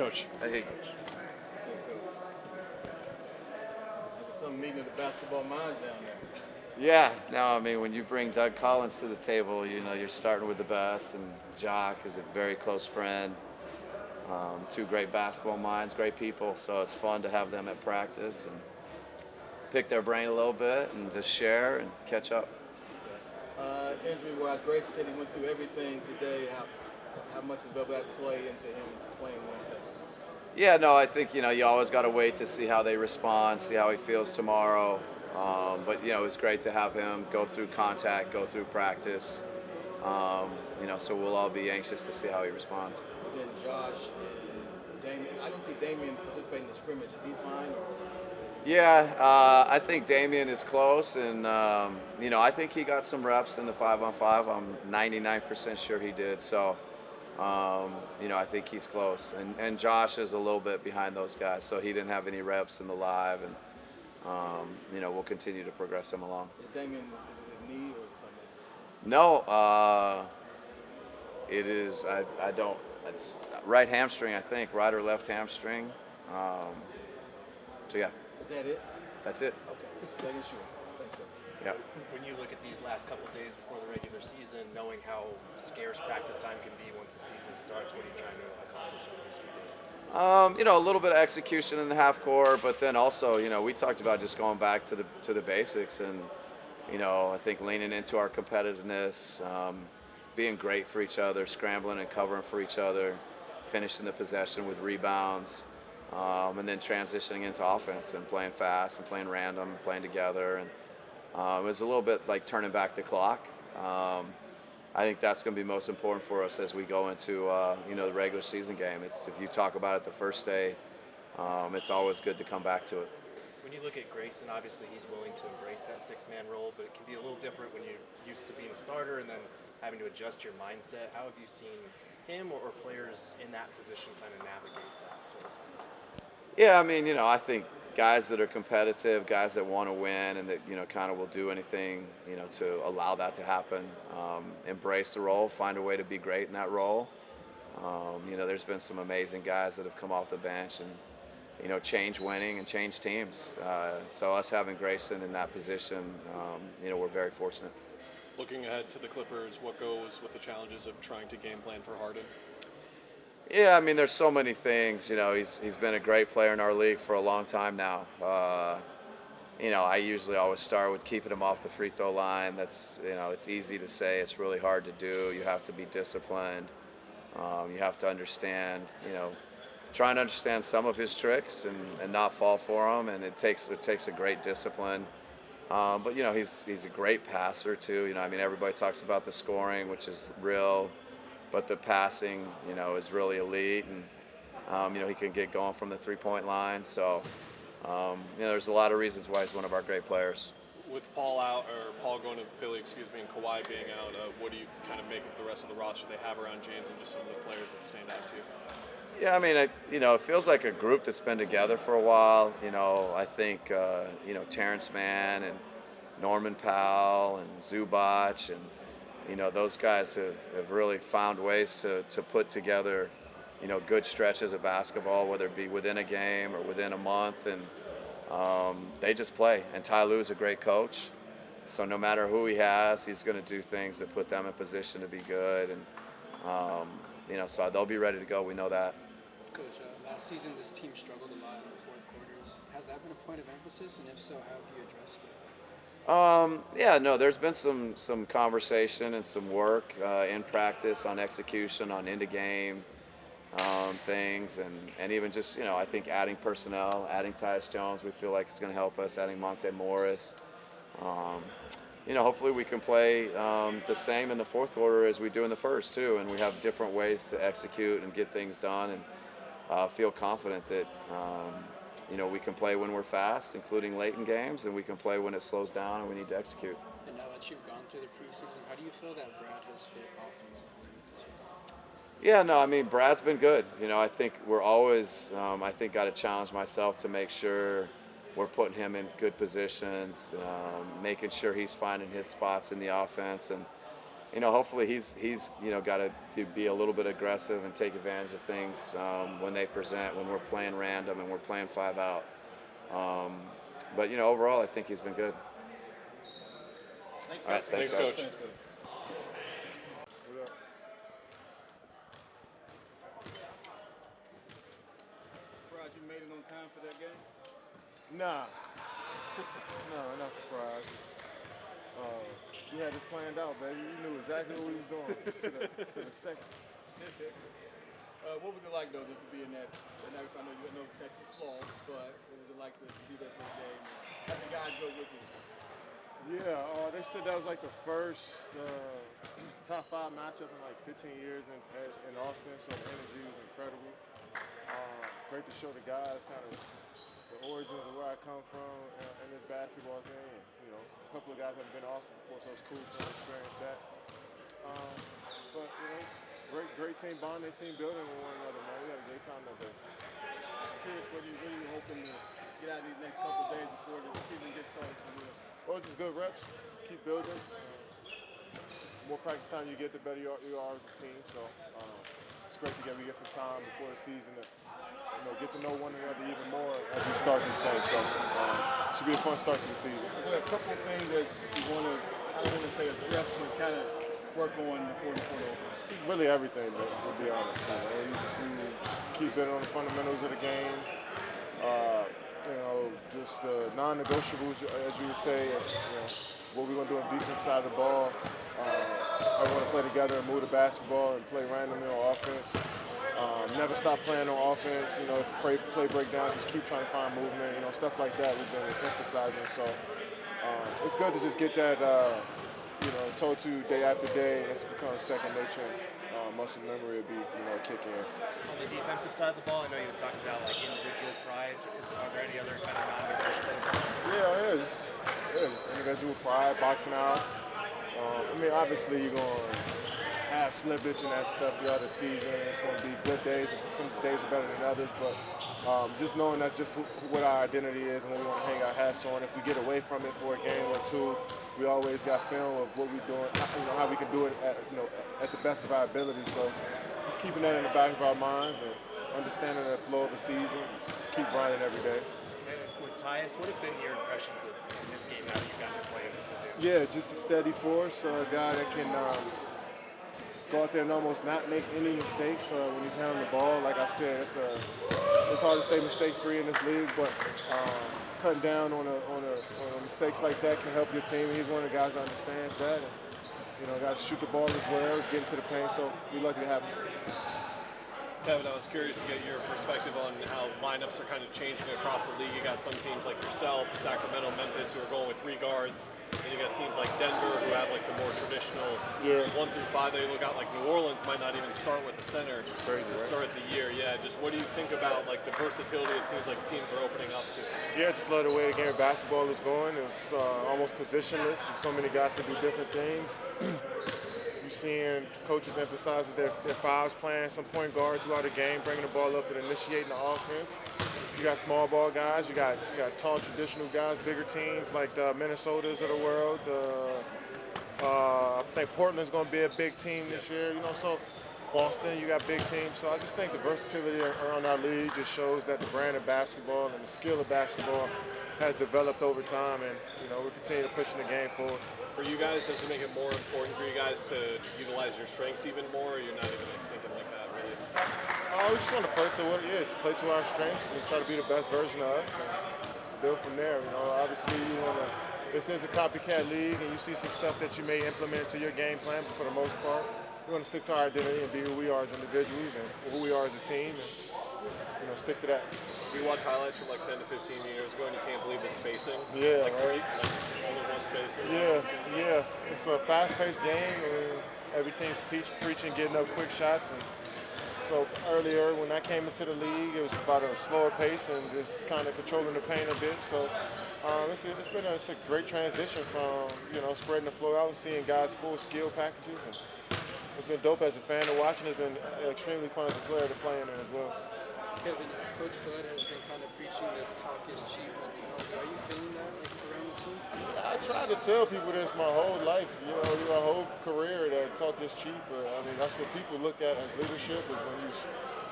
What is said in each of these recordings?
Coach. Hey. Some meeting of the basketball minds down there. Yeah, no, I mean, when you bring Doug Collins to the table, you know, you're starting with the best, and Jock is a very close friend. Two great basketball minds, great people, so it's fun to have them at practice and pick their brain a little bit and just share and catch up. Injury-wise, Grayson said he went through everything today. How much did that play into him playing Wednesday? Yeah, no, I think, you know, you always got to wait to see how they respond, see how he feels tomorrow. But, you know, it's great to have him go through contact, go through practice. You know, so we'll all be anxious to see how he responds. Then Josh and Damian. I didn't see Damian participate in the scrimmage. Is he fine? Yeah, I think Damian is close, and, you know, I think he got some reps in the 5-on-5. I'm 99% sure he did. So, you know, I think he's close. And Josh is a little bit behind those guys, so he didn't have any reps in the live. And, you know, we'll continue to progress him along. Is Damian, is it a knee or something? No, it is, I don't, it's right hamstring, I think, right or left hamstring. So, yeah. Is that it? That's it. Okay. Making sure. Thanks, Coach. Yeah. When you look at these last couple of days before the regular season, knowing how scarce practice time can be once the season starts, what are you trying to accomplish in these few days? You know, a little bit of execution in the half court, but then also, you know, we talked about just going back to the basics, and, you know, I think leaning into our competitiveness, being great for each other, scrambling and covering for each other, finishing the possession with rebounds, and then transitioning into offense and playing fast and playing random and playing together. And it was a little bit like turning back the clock. I think that's going to be most important for us as we go into you know, the regular season game. It's, if you talk about it the first day, it's always good to come back to it. When you look at Grayson, obviously he's willing to embrace that six-man role, but it can be a little different when you're used to being a starter and then having to adjust your mindset. How have you seen him or players in that position kind of navigate that sort of thing? Yeah, I mean, you know, I think guys that are competitive, guys that want to win, and that, you know, kind of will do anything, you know, to allow that to happen, embrace the role, find a way to be great in that role. You know, there's been some amazing guys that have come off the bench and, you know, change winning and change teams. So us having Grayson in that position, you know, we're very fortunate. Looking ahead to the Clippers, what goes with the challenges of trying to game plan for Harden? Yeah, I mean, there's so many things. You know, he's been a great player in our league for a long time now. You know, I usually always start with keeping him off the free throw line. That's, you know, it's easy to say. It's really hard to do. You have to be disciplined. You have to understand, you know, try and understand some of his tricks and not fall for them. And it takes a great discipline. But, you know, he's a great passer, too. You know, I mean, everybody talks about the scoring, which is real. But the passing, you know, is really elite, and you know, he can get going from the three-point line. So, you know, there's a lot of reasons why he's one of our great players. With Paul going to Philly, and Kawhi being out, what do you kind of make of the rest of the roster they have around James and just some of the players that stand out to you? Yeah, I mean, you know, it feels like a group that's been together for a while. You know, I think, you know, Terrence Mann and Norman Powell and Zubac and, you know, those guys have really found ways to put together, you know, good stretches of basketball, whether it be within a game or within a month, and they just play. And Ty Lue's a great coach, so no matter who he has, he's going to do things that put them in position to be good, and you know, so they'll be ready to go. We know that. Coach, last season this team struggled a lot in the fourth quarters. Has that been a point of emphasis, and if so, how have you addressed it? Yeah, no, there's been some conversation and some work in practice on execution, on end-of-game things, and even just, you know, I think adding personnel, adding Tyus Jones, we feel like it's going to help us, adding Monte Morris. You know, hopefully we can play the same in the fourth quarter as we do in the first, too, and we have different ways to execute and get things done, and feel confident that you know, we can play when we're fast, including late in games, and we can play when it slows down and we need to execute. And now that you've gone through the preseason, how do you feel that Brad has fit offensively with the team? Yeah, no, I mean, Brad's been good. You know, I think we're always, I think, got to challenge myself to make sure we're putting him in good positions, making sure he's finding his spots in the offense. And, hopefully he's got to be a little bit aggressive and take advantage of things when they present, when we're playing random and we're playing 5 out. But overall, I think he's been good. Thanks, All right, thanks, Thanks, guys. Coach. What up? Surprised you made it on time for that game? Nah. No, not surprised. We had this planned out, baby. We knew exactly what we was doing to the second. What was it like though, just to be in that? And I know you know Texas lost, but what was it like to be there for the game and have the guys go with you? Yeah, they said that was like the first top 5 matchup in like 15 years in Austin, so the energy was incredible. Great to show the guys kind of the origins of where I come from in this basketball thing. And, a couple of guys haven't been to Austin before, so it's cool to experience that. But it's great team bonding, team building with one another, man. We had a great time that day. Curious, what are you hoping to get out of these next couple of days before the season gets started for real? Well, just good reps. Just keep building. The more practice time you get, the better you are as a team. So it's great to get some time before the season to get to know one another even more as we start this thing. So it should be a fun start to the season. Is there a couple of things that you want to, I don't want to say address, but kind of work on before the open? Really everything, to be honest. You just keep building on the fundamentals of the game. Just non-negotiables, as you would say, what we're going to do on the defense side of the ball. I want to play together and move the basketball and play randomly on offense. Never stop playing on offense. Play breakdown, just keep trying to find movement. Stuff like that we've been emphasizing. So it's good to just get that, told to day after day. It's become second nature. Muscle memory would be, kick in. On the defensive side of the ball, I know you talked about like individual pride. Are there any other kind of non-negotiables? Yeah, just individual pride, boxing out. Obviously you're going to have slippage and that stuff throughout the season. It's going to be good days. Some days are better than others, but just knowing that's just what our identity is and what we want to hang our hats on. If we get away from it for a game or two, we always got film of what we're doing, how we can do it at the best of our ability. So just keeping that in the back of our minds and understanding the flow of the season. Just keep grinding every day. With Tyus, what have been your impressions of this game now that you've gotten to play with him? Yeah, just a steady force, a guy that can go out there and almost not make any mistakes when he's handling the ball. Like I said, it's hard to stay mistake-free in this league, but cutting down on mistakes like that can help your team. He's one of the guys that understands that. And, guys shoot the ball as well, get into the paint, so we're lucky to have him. Kevin, I was curious to get your perspective on how lineups are kind of changing across the league. You got some teams like yourself, Sacramento, Memphis, who are going with 3 guards. And you got teams like Denver, who have like the more traditional 1 through 5. They look out like New Orleans might not even start with the center to start the year. Yeah, just what do you think about like the versatility it seems like teams are opening up to? Yeah, just love the way the game of basketball is going. It's almost positionless. So many guys can do different things. Seeing coaches emphasizes their fives playing some point guard throughout the game, bringing the ball up and initiating the offense. You got small ball guys, you got tall traditional guys, bigger teams like the Minnesotas of the world. I think Portland's going to be a big team this year. So Boston, you got big teams. So I just think the versatility around our league just shows that the brand of basketball and the skill of basketball has developed over time, and we continue to pushing the game forward. For you guys, does it make it more important for you guys to utilize your strengths even more, or you're not even thinking like that, really? We just want to play to what it is, play to our strengths and try to be the best version of us and build from there. Obviously this is a copycat league, and you see some stuff that you may implement to your game plan, but for the most part, we want to stick to our identity and be who we are as individuals and who we are as a team, and stick to that. Do you watch highlights from like 10 to 15 years ago and you can't believe the spacing? Yeah, right? Like only one spacing? Yeah. It's a fast-paced game, and every team's preaching getting up quick shots. And so earlier when I came into the league, it was about a slower pace and just kind of controlling the paint a bit. So it's a great transition from spreading the floor out and seeing guys' full skill packages. And it's been dope as a fan to watch, and it's been extremely fun as a player to play in it as well. Kevin, Coach Bud has been kind of preaching this talk is cheap mentality. Are you feeling that like around the team? I try to tell people this my whole life, my whole career, that talk is cheap. I mean, that's what people look at as leadership, is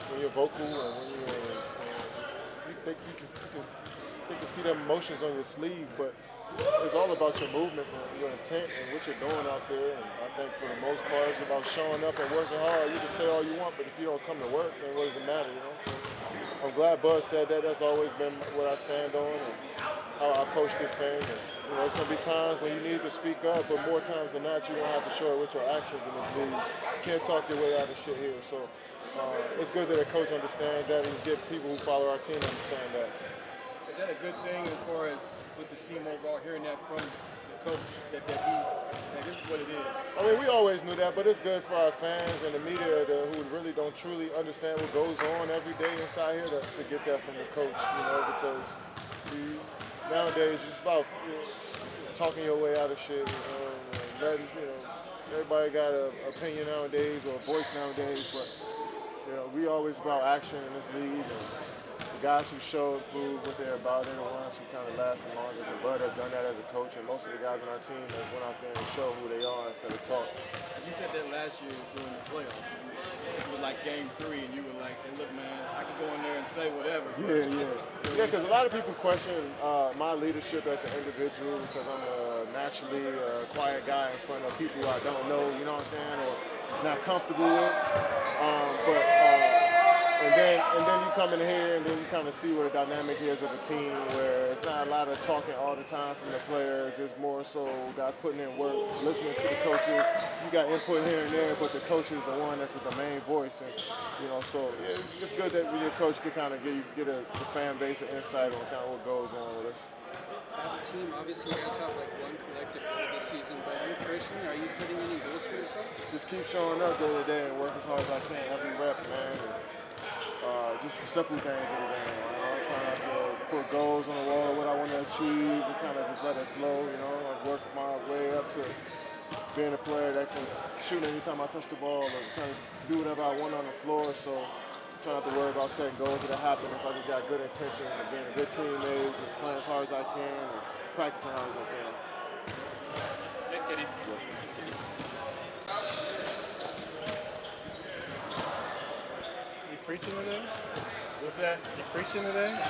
when you're vocal and when they can see the emotions on your sleeve, but it's all about your movements and your intent and what you're doing out there. And I think for the most part, it's about showing up and working hard. You can say all you want, but if you don't come to work, then what does it matter, So I'm glad Bud said that. That's always been what I stand on and how I approach this thing. And, it's going to be times when you need to speak up, but more times than not, you're going to have to show it with your actions in this league. You can't talk your way out of shit here. So it's good that a coach understands that, and just get people who follow our team to understand that. Is that a good thing as far as with the team overall, hearing that from the coach, that this is what it is? I mean, we always knew that, but it's good for our fans and the media who really don't truly understand what goes on every day inside here to get that from the coach, because nowadays it's about talking your way out of shit, letting, everybody got an opinion nowadays or a voice nowadays, but we always about action in this league. And the guys who show and prove what they're about, they're the ones who kind of last the longest. And Bud have done that as a coach, and most of the guys on our team have went out there and show who they are instead of talk. You said that last year during the playoffs. It was like game 3, and you were like, hey, look, man, I can go in there and say whatever. Yeah, because a lot of people question my leadership as an individual because I'm naturally a quiet guy in front of people I don't know, you know what I'm saying, or not comfortable with. And then you come in here and then you kind of see what the dynamic is of a team where it's not a lot of talking all the time from the players. It's more so guys putting in work, listening to the coaches. You got input here and there, but the coach is the one that's with the main voice. And so it's good that your coach can kind of get the fan base an insight on kind of what goes on with us. As a team, obviously you guys have like one collective goal this season, but you personally, are you setting any goals for yourself? Just keep showing up day to day and work as hard as I can every rep, man. And, just the simple things of the game. I'm trying not to put goals on the wall, what I want to achieve, and kind of just let it flow. I work my way up to being a player that can shoot anytime I touch the ball and kind of do whatever I want on the floor. So I'm trying not to worry about setting goals that happen if I just got good intentions and being a good teammate, just playing as hard as I can and practicing as hard as I can. Thanks, Kenny. Yeah. You preaching today? What's that? You preaching today? Man,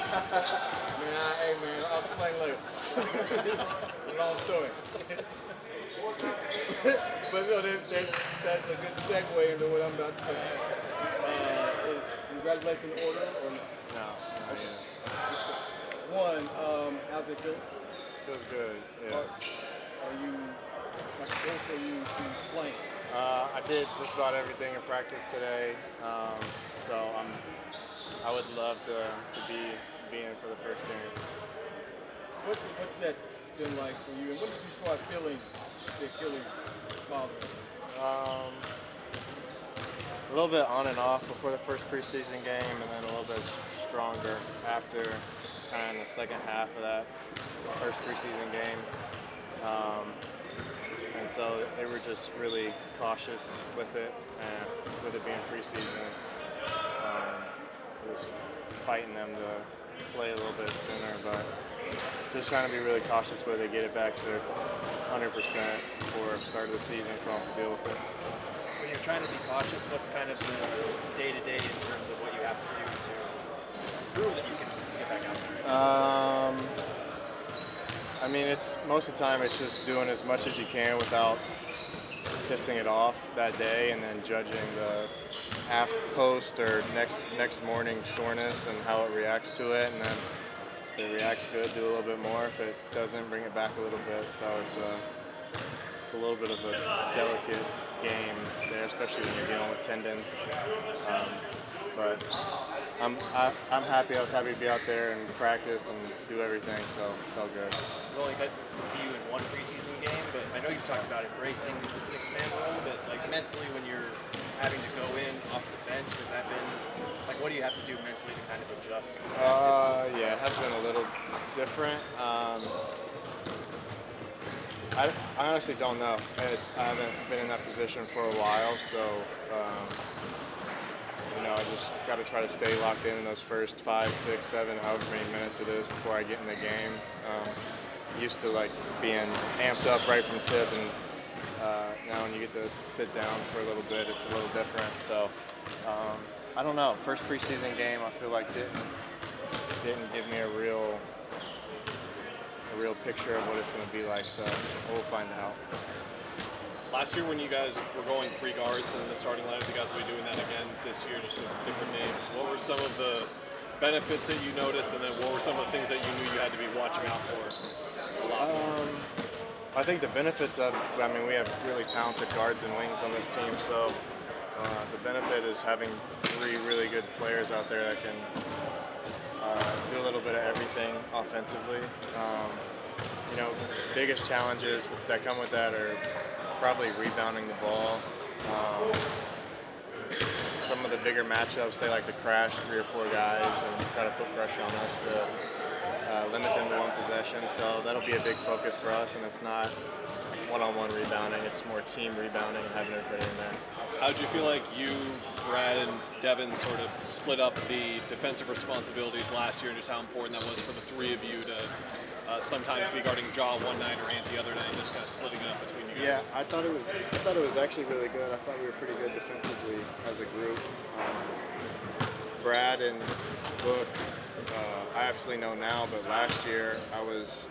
I'll explain later. Long story. But that's a good segue into what I'm about to say. Is congratulations in order or no? No. One, how's it feel? Feels good. Yeah. Are you close are you to playing? I did just about everything in practice today, so I would love to be in for the first game. What's that been like for you? And when did you start feeling the Achilles bothering? A little bit on and off before the first preseason game, and then a little bit stronger after kind of in the second half of that first preseason game. And so they were just really cautious with it, and with it being preseason. Just fighting them to play a little bit sooner, but just trying to be really cautious where they get it back to 100% for the start of the season, so I don't have to deal with it. When you're trying to be cautious, what's kind of the day-to-day in terms of what you have to do to prove that you can get back out there? I mean, it's most of the time it's just doing as much as you can without pissing it off that day, and then judging the half post or next morning soreness and how it reacts to it, and then if it reacts good, do a little bit more. If it doesn't, bring it back a little bit. So it's a little bit of a delicate game there, especially when you're dealing with tendons. But I'm happy. I was happy to be out there and practice and do everything, so it felt good. We only got to see you in one preseason game, but I know you've talked about embracing the six-man role, but like mentally when you're having to go in off the bench, has that been, like what do you have to do mentally to kind of adjust? Yeah, it has been a little different. I honestly don't know. I haven't been in that position for a while, so I just got to try to stay locked in those first 5, 6, 7, however many minutes it is before I get in the game. Used to like being amped up right from tip, and now when you get to sit down for a little bit, it's a little different. So I don't know. First preseason game, I feel like didn't give me a real picture of what it's going to be like. So we'll find out. Last year when you guys were going 3 guards in the starting lineup, you guys will be doing that again this year, just with different names. What were some of the benefits that you noticed, and then what were some of the things that you knew you had to be watching out for? I think the benefits of, we have really talented guards and wings on this team, so the benefit is having 3 really good players out there that can do a little bit of everything offensively. Biggest challenges that come with that are probably rebounding the ball. Some of the bigger matchups, they like to crash 3 or 4 guys and try to put pressure on us to limit them to 1 possession. So that'll be a big focus for us, and it's not one-on-one rebounding, it's more team rebounding and having everybody in there. How did you feel like you, Brad, and Devin sort of split up the defensive responsibilities last year, and just how important that was for the 3 of you to sometimes be guarding Jaw one night or Ant the other night, and just kind of splitting it up between you guys? Yeah, I thought it was actually really good. I thought we were pretty good defensively as a group. Brad and Book, I absolutely know now, but last year I was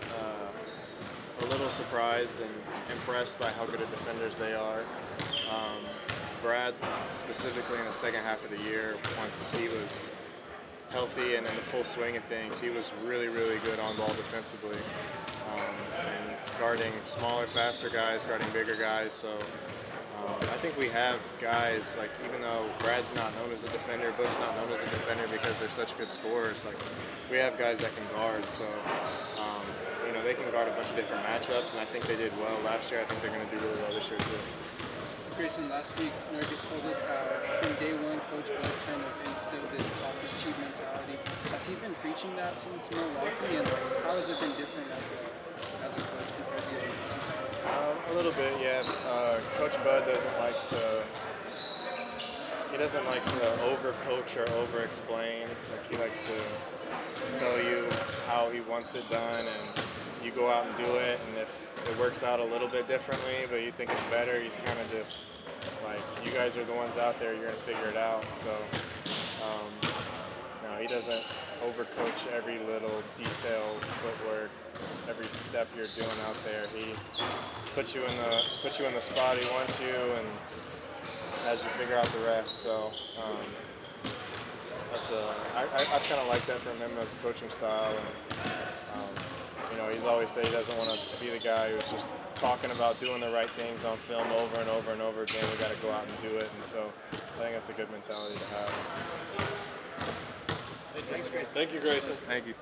a little surprised and impressed by how good of defenders they are. Brad, specifically in the second half of the year, once he was healthy and in the full swing of things, he was really, really good on ball defensively. And guarding smaller, faster guys, guarding bigger guys. So I think we have guys, like, even though Brad's not known as a defender, Book's not known as a defender because they're such good scorers, like, we have guys that can guard. So, they can guard a bunch of different matchups, and I think they did well last year. I think they're going to do really well this year, too. Grayson, last week, Nurkic told us how from day one, Coach Bud kind of instilled this talk is cheap mentality. Has he been preaching that since Milwaukee, and how has it been different as a coach compared to the other coaches? A little bit, yeah. Coach Bud doesn't like to overcoach or over-explain. Like, he likes to tell you how he wants it done, and you go out and do it, and if it works out a little bit differently, but you think it's better, he's kind of just like, you guys are the ones out there, you're going to figure it out. So, no, he doesn't overcoach every little detail, footwork, every step you're doing out there. He puts you in the spot he wants you, and as you figure out the rest. So, I kind of like that from him as a coaching style. And, he's always said he doesn't want to be the guy who's just talking about doing the right things on film over and over and over again. We got to go out and do it, and so I think that's a good mentality to have. Thank you, Grayson. Thank you.